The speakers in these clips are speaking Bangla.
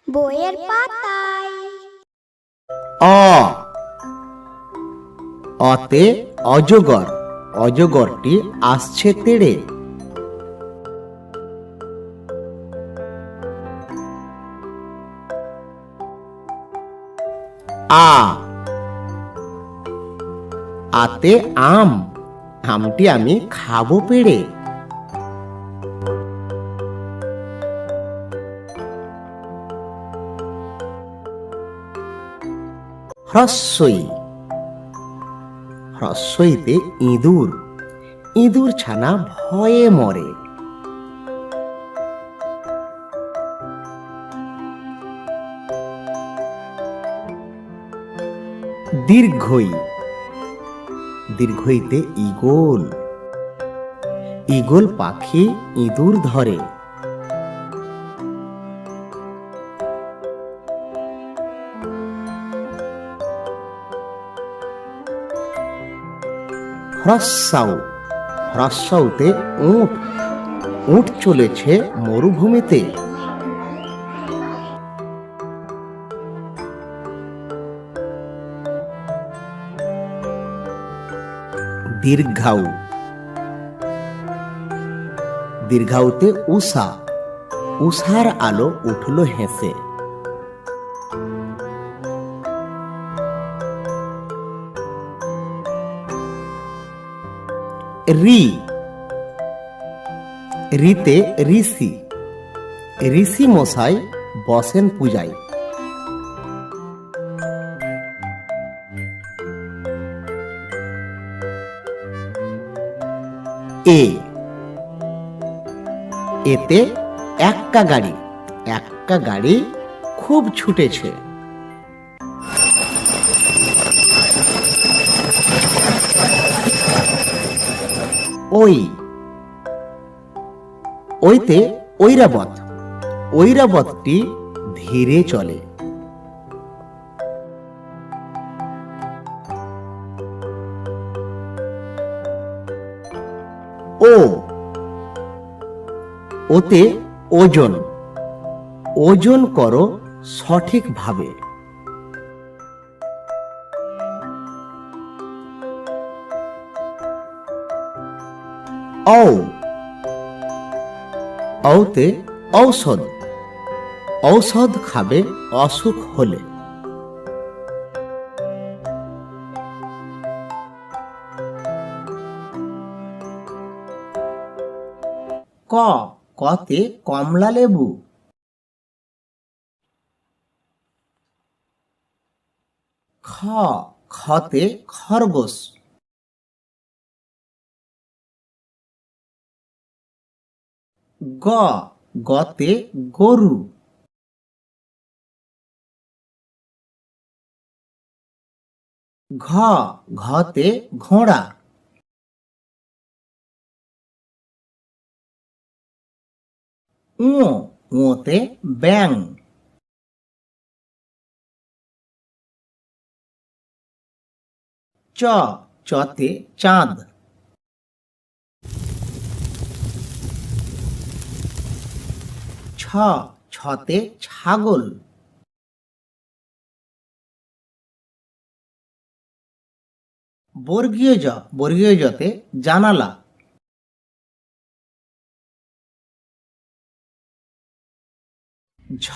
বইয়ের পাতায়। অ অতে অজগর, অজগরটি আসছে তেড়ে। আ আতে আম, আমটি আমি খাবো পেড়ে। হ্রস্বই, হ্রস্বইতে ইঁদুর, ইঁদুর ছানা ভয়ে মরে। দীর্ঘই, দীর্ঘইতে ঈগল, ঈগল পাখি ইঁদুর ধরে। হ্রস্বাউ, হ্রস্বাউতে উট, উট চলেছে মরুভূমিতে। দীর্ঘাউ, দীর্ঘাউতে উষা, উষার আলো উঠল হেসে। রি, রিতে ঋষি, ঋষি মশাই বসেন পূজায়। এ, এতে এক্কা গাড়ি, এক্কা গাড়ি খুব ছুটেছে। ওই, ওইতে ঐরাবত, ঐরাবতটি ধীরে চলে। ও, ওতে ওজন, ওজন করো সঠিকভাবে। ঔ, ঔতে ঔষধ, ঔষধ খাবে অসুখ হলে। ক, কতে কমলা লেবু। খ, খতে খরগোশ। গ, গতে গরু। ঘ, ঘতে ঘোড়া। উ, উতে ব্যাঙ। চ, চতে চাঁদ। ছ, ছতে ছাগল। বর্গীয় জ, বর্গীয় জতে জানালা। ঝ,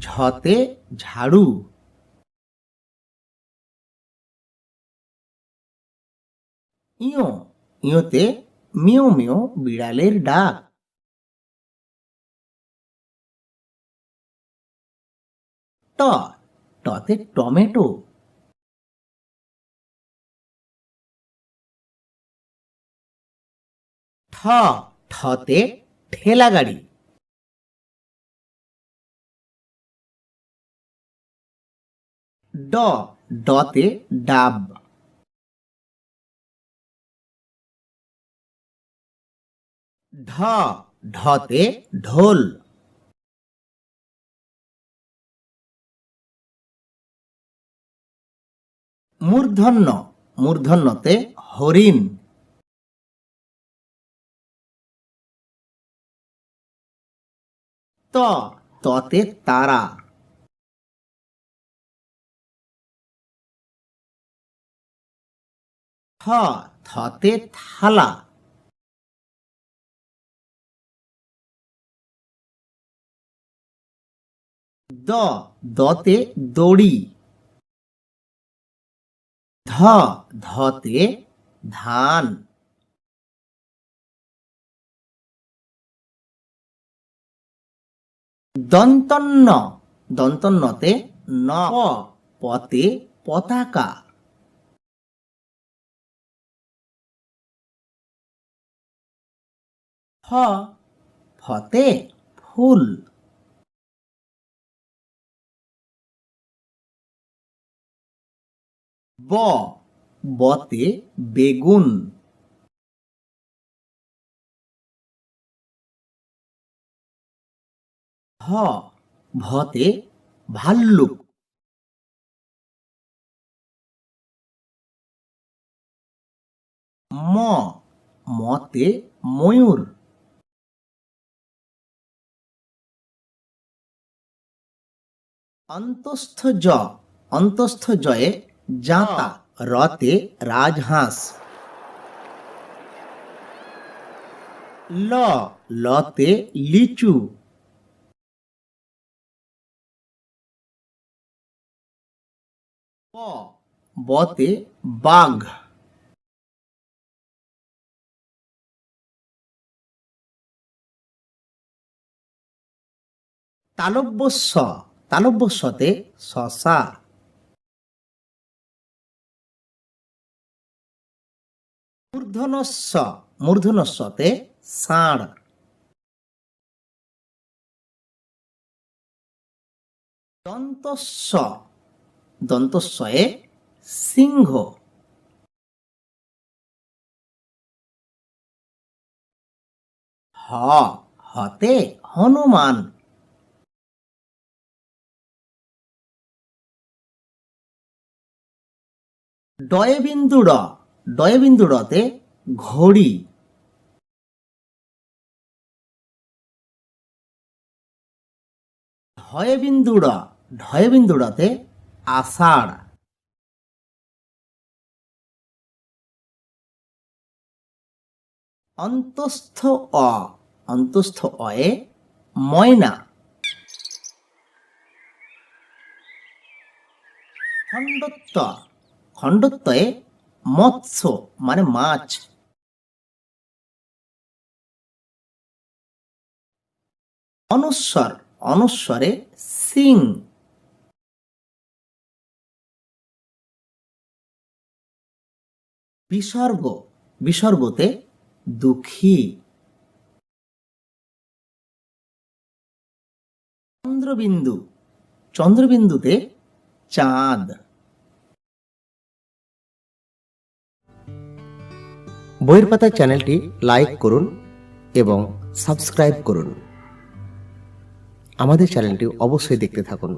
ঝতে ঝাড়ু। ইয়, ইয়তে মিউ মিউ বিড়ালের ডাক। ট, টতে টমেটো। ঠ, ঠতে ঠেলা গাড়ি। ড, ডতে ডাব। ঢ, ঢতে ঢোল। মূর্ধন্য, মূর্ধন্যতে হরিণ। ত, ততে তারা। থতে থালা, দতে দড়ি, ধতে ধান, দন্তন্নতে পতে পতাকা, ফতে ফুল, বতে বেগুন, ভতে ভাল্লুক, মতে ময়ূর, অন্তস্থ জয়ে জাঁতা, রতে রাজহাঁস, লতে লিচু, বতে বাঘ, তালব্যস্বতে শশা, মূর্ধন্যস্বতে ষাঁড়, দন্তস্বয়ে সিংহ, হতে হনুমান, ডয়ে বিন্দুড়তে ঘড়ি, ঢয়ে বিন্দুড়তে আষাঢ়, অন্তস্থ অয়ে ময়না, খণ্ডত্বয়ে মৎস্য মানে মাছ, অনুস্বরে সিং, বিসর্গতে দুঃখী, চন্দ্রবিন্দুতে চাঁদ। বইয়ের পাতা চ্যানেলটি লাইক করুন এবং সাবস্ক্রাইব করুন। আমাদের চ্যানেলটি অবশ্যই দেখতে থাকুন।